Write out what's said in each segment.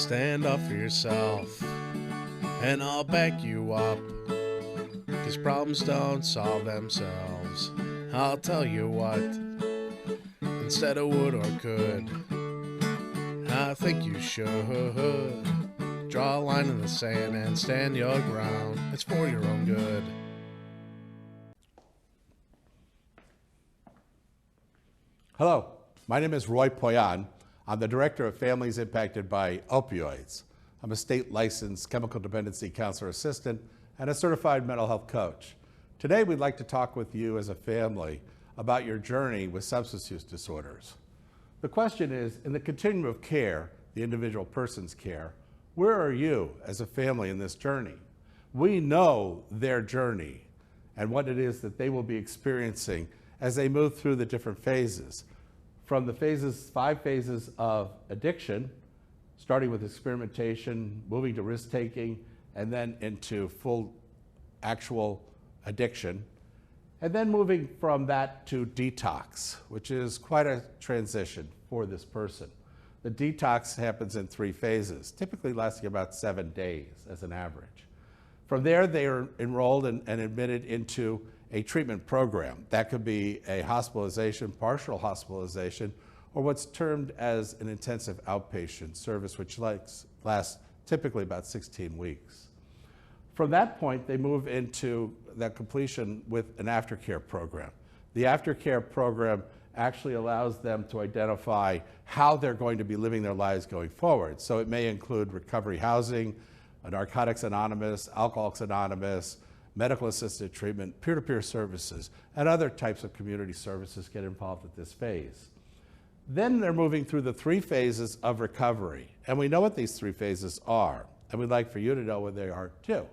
Stand up for yourself, and I'll back you up. 'Cause problems don't solve themselves. I'll tell you what, instead of would or could, I think you should draw a line in the sand and stand your ground. It's for your own good. Hello, my name is Roy Poyan. I'm the Director of Families Impacted by Opioids. I'm a state licensed chemical dependency counselor assistant and a certified mental health coach. Today we'd like to talk with you as a family about your journey with substance use disorders. The question is, in the continuum of care, the individual person's care, where are you as a family in this journey? We know their journey and what it is that they will be experiencing as they move through the different phases. From the 5 phases of addiction, starting with experimentation, moving to risk-taking, and then into full actual addiction, and then moving from that to detox, which is quite a transition for this person. The detox happens in 3 phases, typically lasting about 7 days as an average. From there, they are enrolled and admitted into a treatment program. That could be a hospitalization, partial hospitalization, or what's termed as an intensive outpatient service, which lasts typically about 16 weeks. From that point, they move into that completion with an aftercare program. The aftercare program actually allows them to identify how they're going to be living their lives going forward. So it may include recovery housing, Narcotics Anonymous, Alcoholics Anonymous, medical assisted treatment, peer-to-peer services, and other types of community services get involved at this phase. Then they're moving through the 3 phases of recovery. And we know what these 3 phases are, and we'd like for you to know what they are too.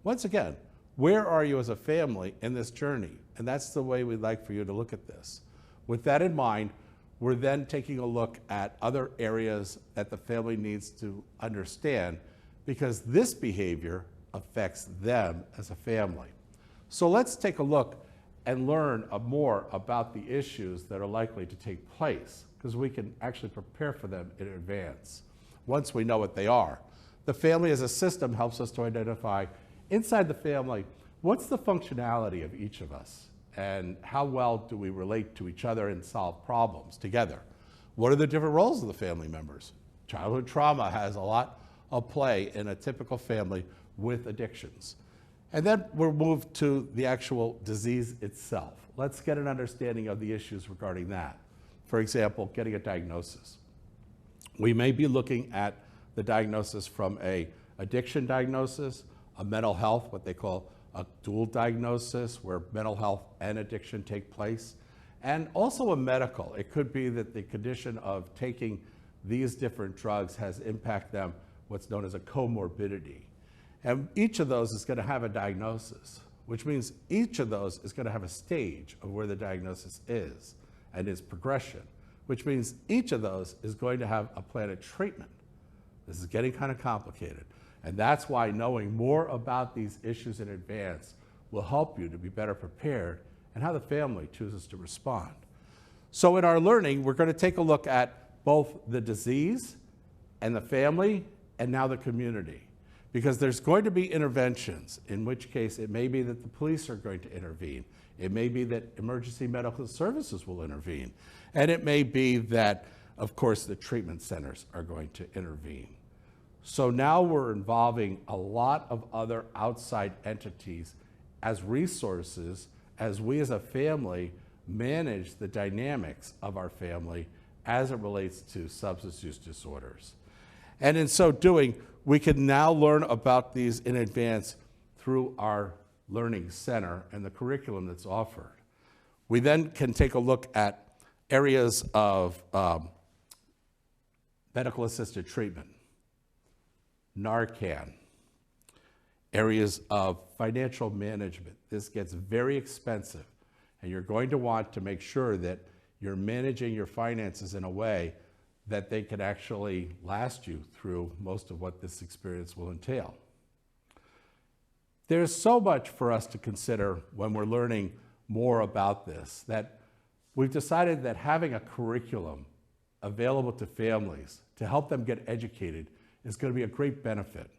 Once again, where are you as a family in this journey? And that's the way we'd like for you to look at this. With that in mind, we're then taking a look at other areas that the family needs to understand, because this behavior affects them as a family. So let's take a look and learn more about the issues that are likely to take place, because we can actually prepare for them in advance once we know what they are. The family as a system helps us to identify inside the family, what's the functionality of each of us, and how well do we relate to each other and solve problems together? What are the different roles of the family members? Childhood trauma has a lot of play in a typical family with addictions. And then we'll move to the actual disease itself. Let's get an understanding of the issues regarding that. For example, getting a diagnosis. We may be looking at the diagnosis from an addiction diagnosis, a mental health, what they call a dual diagnosis, where mental health and addiction take place, and also a medical. It could be that the condition of taking these different drugs has impacted them, what's known as a comorbidity. And each of those is going to have a diagnosis, which means each of those is going to have a stage of where the diagnosis is and its progression, which means each of those is going to have a plan of treatment. This is getting kind of complicated. And that's why knowing more about these issues in advance will help you to be better prepared and how the family chooses to respond. So in our learning, we're going to take a look at both the disease and the family and now the community. Because there's going to be interventions, in which case it may be that the police are going to intervene. It may be that emergency medical services will intervene. And it may be that, of course, the treatment centers are going to intervene. So now we're involving a lot of other outside entities as resources as we as a family manage the dynamics of our family as it relates to substance use disorders. And in so doing, we can now learn about these in advance through our learning center and the curriculum that's offered. We then can take a look at areas of medical assisted treatment, Narcan, areas of financial management. This gets very expensive, and you're going to want to make sure that you're managing your finances in a way that they can actually last you through most of what this experience will entail. There's so much for us to consider when we're learning more about this, that we've decided that having a curriculum available to families to help them get educated is going to be a great benefit.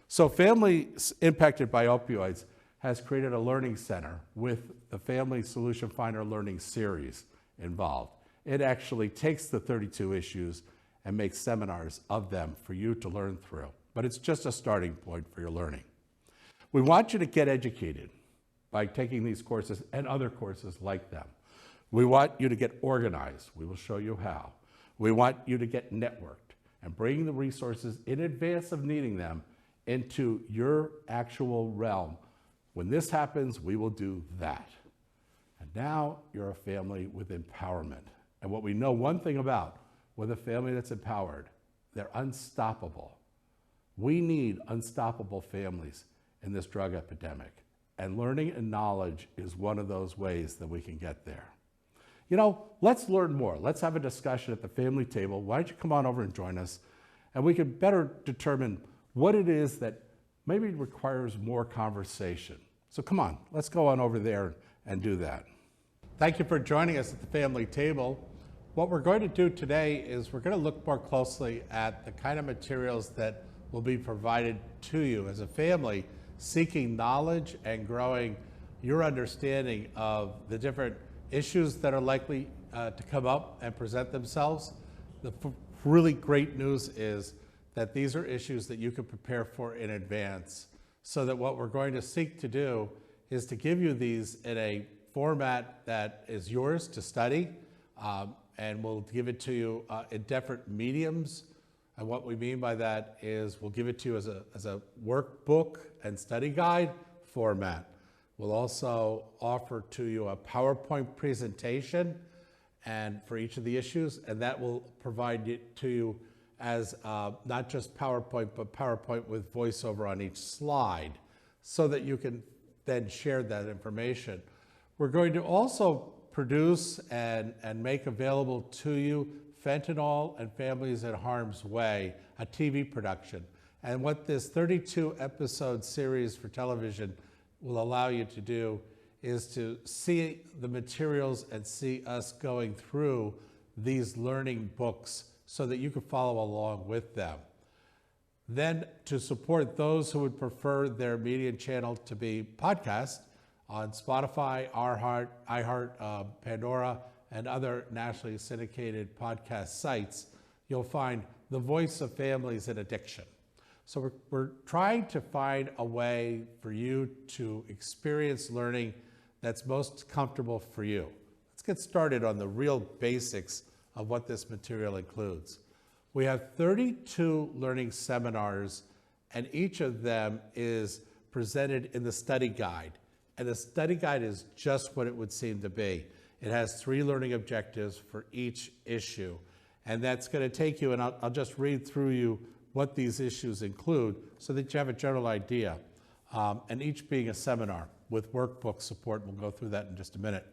So Families Impacted by Opioids has created a learning center with the Family Solution Finder Learning Series involved. It actually takes the 32 issues and makes seminars of them for you to learn through. But it's just a starting point for your learning. We want you to get educated by taking these courses and other courses like them. We want you to get organized. We will show you how. We want you to get networked and bring the resources in advance of needing them into your actual realm. When this happens, we will do that. And now you're a family with empowerment. And what we know one thing about with a family that's empowered, they're unstoppable. We need unstoppable families in this drug epidemic. And learning and knowledge is one of those ways that we can get there. You know, let's learn more. Let's have a discussion at the family table. Why don't you come on over and join us? And we can better determine what it is that maybe requires more conversation. So come on, let's go on over there and do that. Thank you for joining us at the family table. What we're going to do today is we're going to look more closely at the kind of materials that will be provided to you as a family seeking knowledge and growing your understanding of the different issues that are likely to come up and present themselves. The really great news is that these are issues that you can prepare for in advance, so that what we're going to seek to do is to give you these in a format that is yours to study, and we'll give it to you in different mediums. And what we mean by that is we'll give it to you as a workbook and study guide format. We'll also offer to you a PowerPoint presentation and for each of the issues, and that will provide it to you as not just PowerPoint, but PowerPoint with voiceover on each slide, so that you can then share that information. We're going to also produce and make available to you Fentanyl and Families in Harm's Way, a TV production. And what this 32 episode series for television will allow you to do is to see the materials and see us going through these learning books so that you can follow along with them. Then to support those who would prefer their media channel to be podcast on Spotify, iHeart, Pandora, and other nationally syndicated podcast sites, you'll find The Voice of Families in Addiction. So we're trying to find a way for you to experience learning that's most comfortable for you. Let's get started on the real basics of what this material includes. We have 32 learning seminars, and each of them is presented in the study guide. And the study guide is just what it would seem to be. It has 3 learning objectives for each issue. And that's going to take you, and I'll just read through you what these issues include so that you have a general idea. And each being a seminar with workbook support. We'll go through that in just a minute.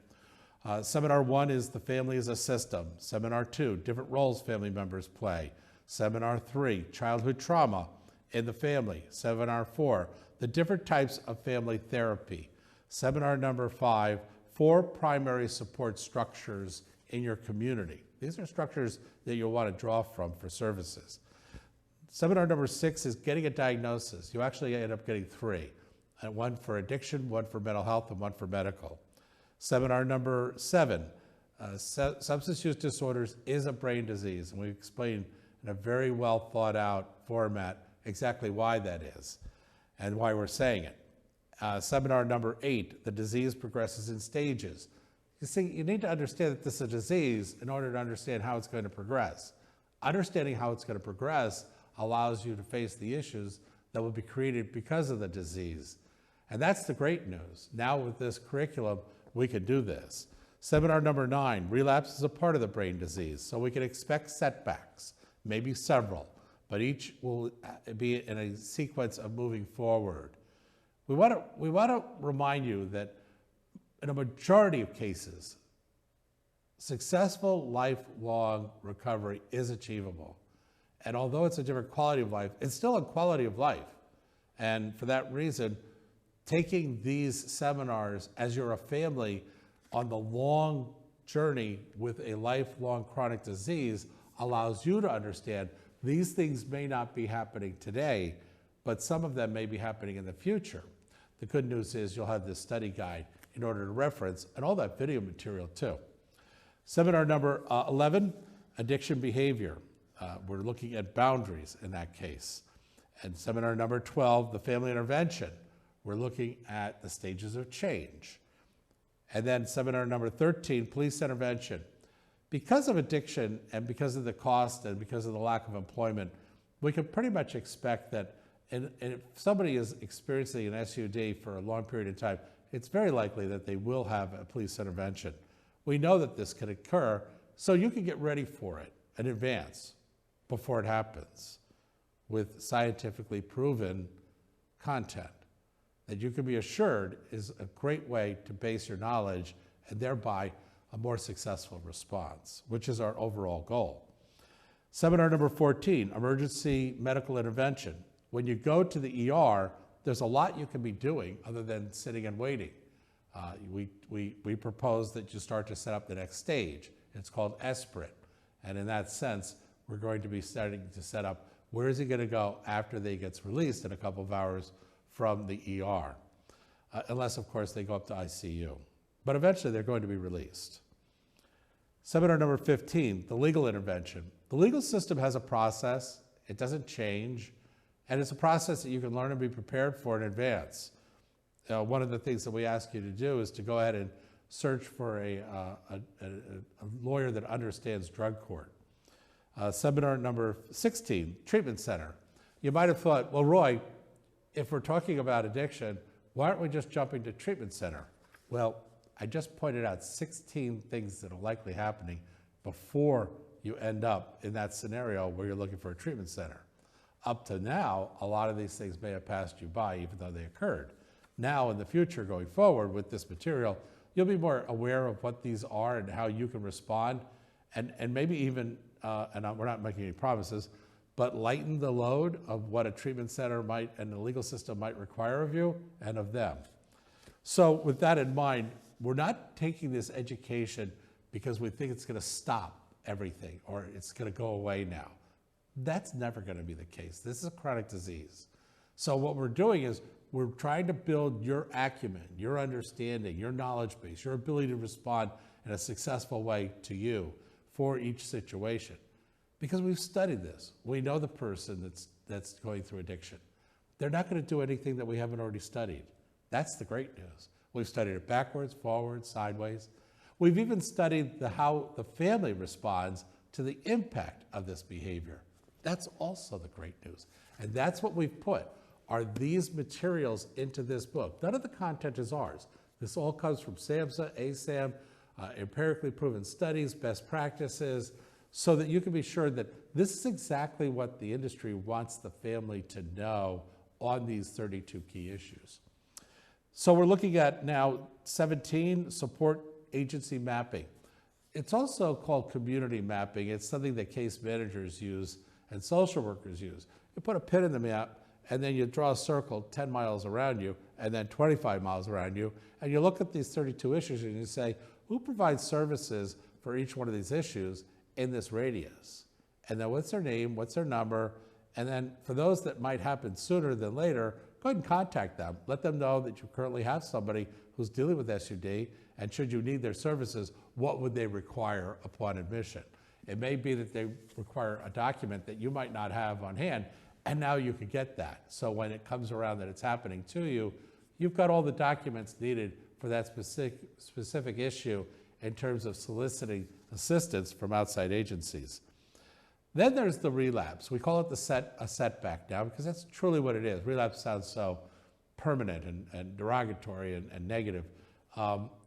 Seminar 1 is the family as a system. Seminar 2, different roles family members play. Seminar 3, childhood trauma in the family. Seminar 4, the different types of family therapy. Seminar number 5, 4 primary support structures in your community. These are structures that you'll want to draw from for services. Seminar number 6 is getting a diagnosis. You actually end up getting 3, and 1 for addiction, 1 for mental health, and 1 for medical. Seminar number 7, substance use disorders is a brain disease, and we explain in a very well thought out format exactly why that is and why we're saying it. Seminar number 8, the disease progresses in stages. You see, you need to understand that this is a disease in order to understand how it's going to progress. Understanding how it's going to progress allows you to face the issues that will be created because of the disease. And that's the great news. Now with this curriculum, we can do this. Seminar number 9, relapse is a part of the brain disease, so we can expect setbacks, maybe several, but each will be in a sequence of moving forward. We want to remind you that in a majority of cases, successful lifelong recovery is achievable. And although it's a different quality of life, it's still a quality of life. And for that reason, taking these seminars as you're a family on the long journey with a lifelong chronic disease allows you to understand These things may not be happening today, but some of them may be happening in the future. The good news is you'll have this study guide in order to reference and all that video material too. Seminar number 11, addiction behavior. We're looking at boundaries in that case. And seminar number 12, the family intervention. We're looking at the stages of change. And then seminar number 13, police intervention. Because of addiction and because of the cost and because of the lack of employment, we can pretty much expect that if somebody is experiencing an SUD for a long period of time, it's very likely that they will have a police intervention. We know that this can occur, so you can get ready for it in advance before it happens with scientifically proven content that you can be assured is a great way to base your knowledge and thereby a more successful response, which is our overall goal. Seminar number 14, emergency medical intervention. When you go to the ER, there's a lot you can be doing other than sitting and waiting. We propose that you start to set up the next stage. It's called Esprit. And in that sense, we're going to be starting to set up where is he going to go after they gets released in a couple of hours from the ER, unless, of course, they go up to ICU. But eventually, they're going to be released. Seminar number 15, the legal intervention. The legal system has a process. It doesn't change. And it's a process that you can learn and be prepared for in advance. One of the things that we ask you to do is to go ahead and search for a lawyer that understands drug court. Seminar number 16, treatment center. You might have thought, well, Roy, if we're talking about addiction, why aren't we just jumping to treatment center? Well, I just pointed out 16 things that are likely happening before you end up in that scenario where you're looking for a treatment center. Up to now, a lot of these things may have passed you by even though they occurred. Now, in the future, going forward with this material, you'll be more aware of what these are and how you can respond, and maybe even, we're not making any promises, but lighten the load of what a treatment center might and the legal system might require of you and of them. So with that in mind, we're not taking this education because we think it's going to stop everything or it's going to go away now. That's never going to be the case. This is a chronic disease. So what we're doing is we're trying to build your acumen, your understanding, your knowledge base, your ability to respond in a successful way to you for each situation. Because we've studied this. We know the person that's going through addiction. They're not going to do anything that we haven't already studied. That's the great news. We've studied it backwards, forwards, sideways. We've even studied how the family responds to the impact of this behavior. That's also the great news. And that's what we've put, are these materials into this book. None of the content is ours. This all comes from SAMHSA, ASAM, empirically proven studies, best practices, so that you can be sure that this is exactly what the industry wants the family to know on these 32 key issues. So we're looking at now 17, support agency mapping. It's also called community mapping. It's something that case managers use and social workers use. You put a pin in the map, and then you draw a circle 10 miles around you, and then 25 miles around you, and you look at these 32 issues and you say, who provides services for each one of these issues in this radius? And then what's their name, what's their number, and then for those that might happen sooner than later, go ahead and contact them. Let them know that you currently have somebody who's dealing with SUD, and should you need their services, what would they require upon admission? It may be that they require a document that you might not have on hand, and now you could get that. So when it comes around that it's happening to you, you've got all the documents needed for that specific issue in terms of soliciting assistance from outside agencies. Then there's the relapse. We call it a setback now because that's truly what it is. Relapse sounds so permanent and derogatory and negative.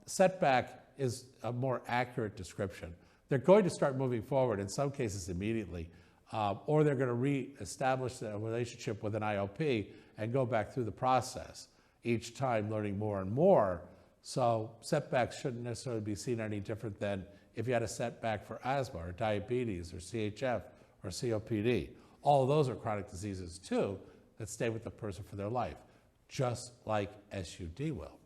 Setback is a more accurate description. They're going to start moving forward, in some cases immediately, or they're going to re-establish a relationship with an IOP and go back through the process, each time learning more and more. So setbacks shouldn't necessarily be seen any different than if you had a setback for asthma or diabetes or CHF or COPD. All of those are chronic diseases too that stay with the person for their life, just like SUD will.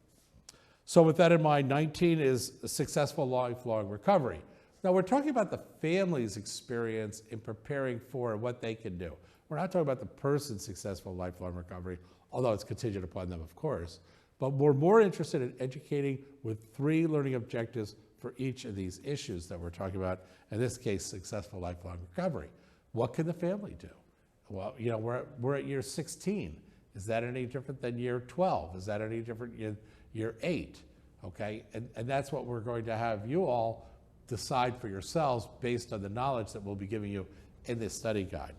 So with that in mind, 19 is a successful lifelong recovery. Now, we're talking about the family's experience in preparing for what they can do. We're not talking about the person's successful lifelong recovery, although it's contingent upon them, of course. But we're more interested in educating with 3 learning objectives for each of these issues that we're talking about, in this case, successful lifelong recovery. What can the family do? Well, you know, we're at year 16. Is that any different than year 12? Is that any different than year 8? Okay, and that's what we're going to have you all decide for yourselves based on the knowledge that we'll be giving you in this study guide.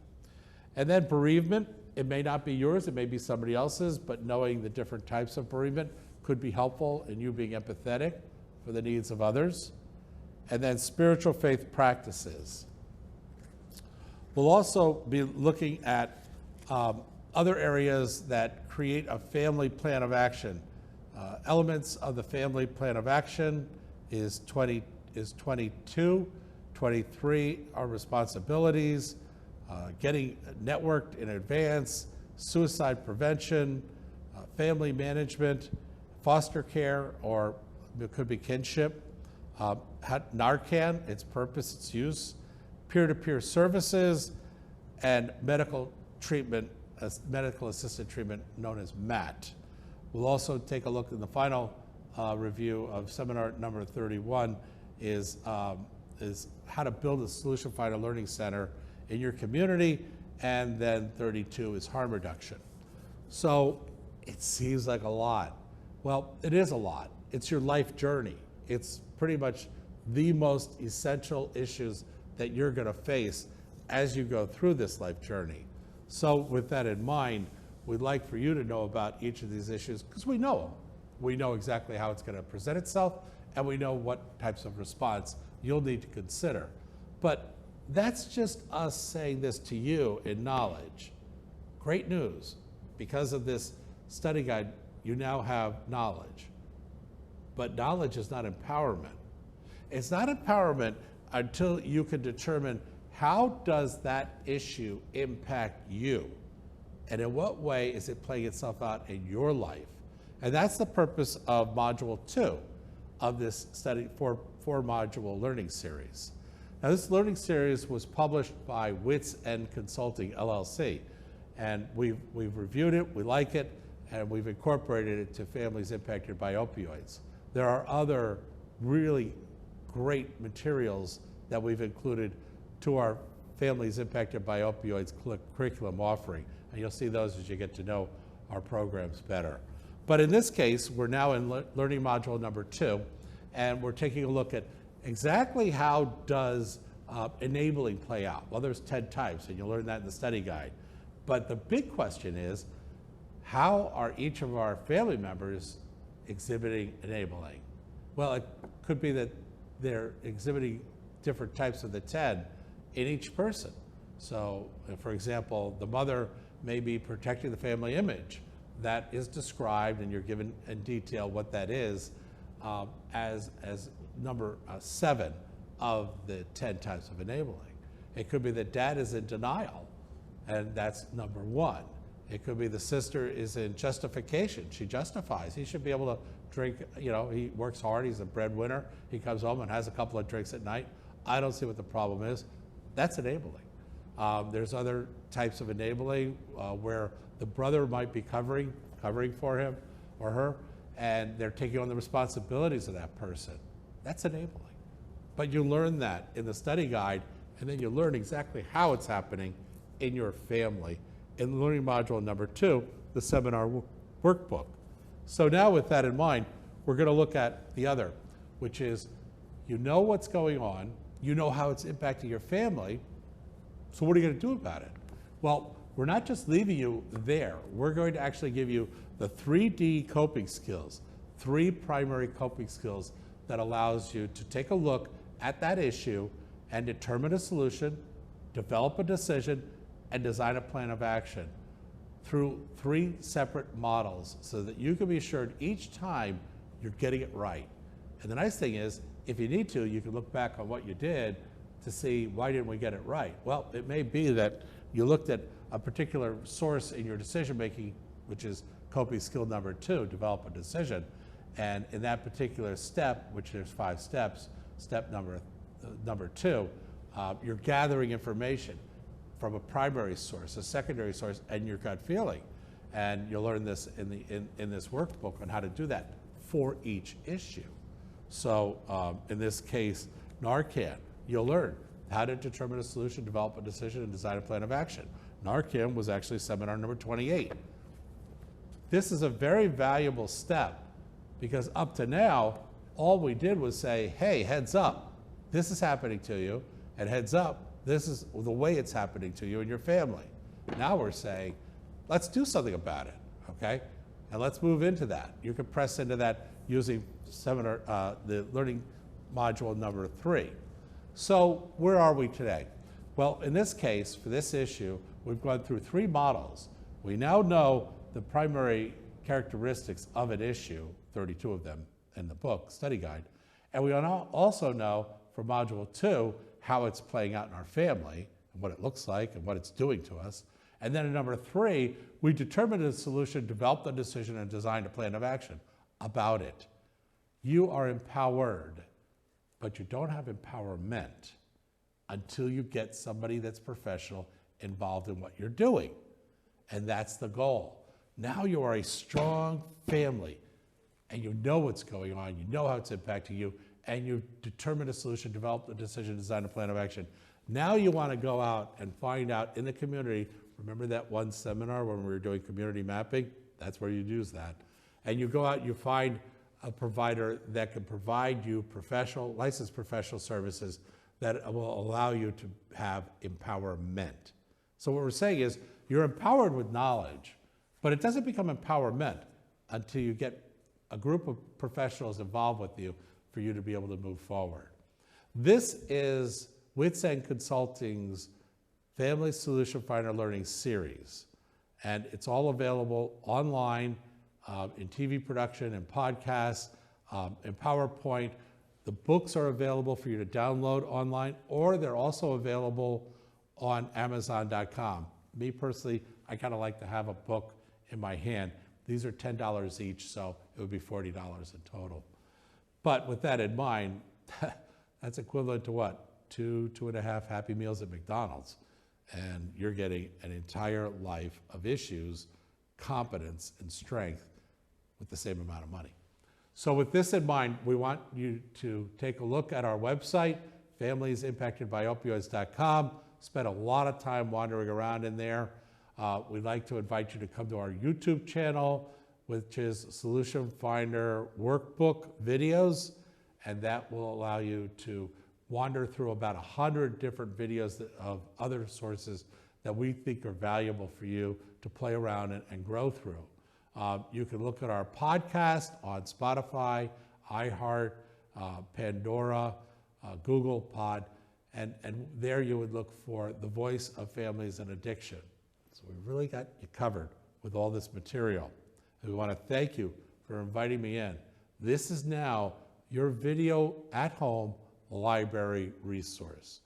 And then bereavement, it may not be yours, it may be somebody else's, but knowing the different types of bereavement could be helpful in you being empathetic for the needs of others. And then spiritual faith practices. We'll also be looking at other areas that create a family plan of action. Elements of the family plan of action is 22, 23 are responsibilities, getting networked in advance, suicide prevention, family management, foster care, or it could be kinship, Narcan, its purpose, its use, peer-to-peer services, and medical treatment, medical assisted treatment known as MAT. We'll also take a look in the final review of seminar number 31 is how to build a solution finder learning center in your community, and then 32 is harm reduction. So it seems like a lot. Well, it is a lot. It's your life journey. It's pretty much the most essential issues that you're going to face as you go through this life journey. So with that in mind, we'd like for you to know about each of these issues because we know them. We know exactly how it's going to present itself, and we know what types of response you'll need to consider. But that's just us saying this to you in knowledge. Great news. Because of this study guide, you now have knowledge. But knowledge is not empowerment. It's not empowerment until you can determine how does that issue impact you? And in what way is it playing itself out in your life? And that's the purpose of Module 2 of this study, four module learning series. Now, this learning series was published by Witt and Consulting, LLC. And we've reviewed it, we like it, and we've incorporated it to families impacted by opioids. There are other really great materials that we've included to our families impacted by opioids curriculum offering. And you'll see those as you get to know our programs better. But in this case, we're now in learning module number 2, and we're taking a look at exactly how does enabling play out. Well, there's 10 types, and you'll learn that in the study guide. But the big question is, how are each of our family members exhibiting enabling? Well, it could be that they're exhibiting different types of the 10 in each person. So, for example, the mother may be protecting the family image. That is described, and you're given in detail what that is as number 7 of the 10 types of enabling. It could be that dad is in denial, and that's number 1. It could be the sister is in justification. She justifies. He should be able to drink, you know, he works hard, he's a breadwinner, he comes home and has a couple of drinks at night. I don't see what the problem is. That's enabling. There's other types of enabling where the brother might be covering for him or her, and they're taking on the responsibilities of that person. That's enabling. But you learn that in the study guide, and then you learn exactly how it's happening in your family in learning module number 2, the seminar workbook. So now with that in mind, we're going to look at the other, which is you know what's going on, you know how it's impacting your family, so what are you going to do about it? Well, we're not just leaving you there. We're going to actually give you the 3D coping skills, 3 primary coping skills that allows you to take a look at that issue and determine a solution, develop a decision, and design a plan of action through 3 separate models so that you can be assured each time you're getting it right. And the nice thing is, if you need to, you can look back on what you did to see why didn't we get it right. Well, it may be that you looked at a particular source in your decision making, which is coping skill number 2, develop a decision. And in that particular step, which there's 5 steps, step number number two, you're gathering information from a primary source, a secondary source, and your gut feeling. And you'll learn this in this workbook on how to do that for each issue. So in this case, Narcan, you'll learn how to determine a solution, develop a decision, and design a plan of action. Narcan was actually seminar number 28. This is a very valuable step because up to now, all we did was say, hey, heads up, this is happening to you, and heads up, this is the way it's happening to you and your family. Now we're saying, let's do something about it, okay? And let's move into that. You can press into that using the learning module number 3. So where are we today? Well, in this case, for this issue, we've gone through 3 models. We now know the primary characteristics of an issue, 32 of them in the book, study guide. And we also know for module 2, how it's playing out in our family, and what it looks like, and what it's doing to us. And then in number 3, we determined a solution, developed a decision, and designed a plan of action about it. You are empowered, but you don't have empowerment until you get somebody that's professional involved in what you're doing. And that's the goal. Now you are a strong family, and you know what's going on, you know how it's impacting you, and you determine a solution, develop a decision, design a plan of action. Now you want to go out and find out in the community. Remember that one seminar when we were doing community mapping? That's where you use that. And you go out, you find a provider that can provide you licensed professional services that will allow you to have empowerment. So what we're saying is you're empowered with knowledge, but it doesn't become empowerment until you get a group of professionals involved with you for you to be able to move forward. This is Witt Consulting's Family Solution Finder Learning Series. And it's all available online, in TV production and podcasts, in PowerPoint. The books are available for you to download online, or they're also available on Amazon.com. Me personally, I kind of like to have a book in my hand. These are $10 each, so it would be $40 in total. But with that in mind, that's equivalent to what? 2.5 Happy Meals at McDonald's. And you're getting an entire life of issues, competence, and strength with the same amount of money. So with this in mind, we want you to take a look at our website, familiesimpactedbyopioids.com. Spend a lot of time wandering around in there. We'd like to invite you to come to our YouTube channel, which is Solution Finder Workbook videos, and that will allow you to wander through about 100 different videos of other sources that we think are valuable for you to play around and grow through. You can look at our podcast on Spotify, iHeart, Pandora, Google Pod, and there you would look for the voice of families and addiction. So we really got you covered with all this material. And we want to thank you for inviting me in. This is now your video at home library resource.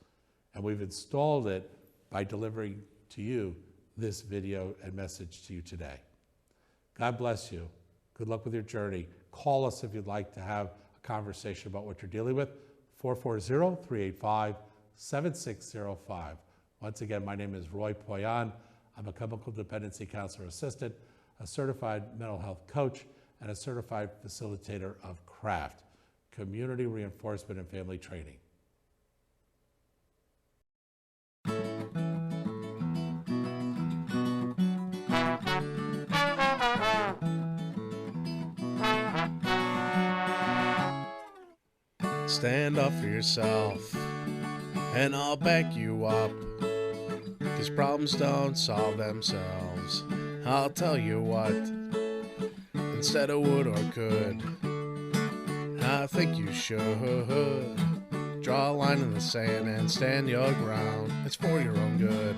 And we've installed it by delivering to you this video and message to you today. God bless you. Good luck with your journey. Call us if you'd like to have a conversation about what you're dealing with. 440-385-7605. Once again, my name is Roy Poyan. I'm a chemical dependency counselor assistant, a certified mental health coach, and a certified facilitator of CRAFT, Community Reinforcement and Family Training. Stand up for yourself, and I'll back you up. 'Cause problems don't solve themselves. I'll tell you what, instead of would or could, I think you should draw a line in the sand and stand your ground. It's for your own good.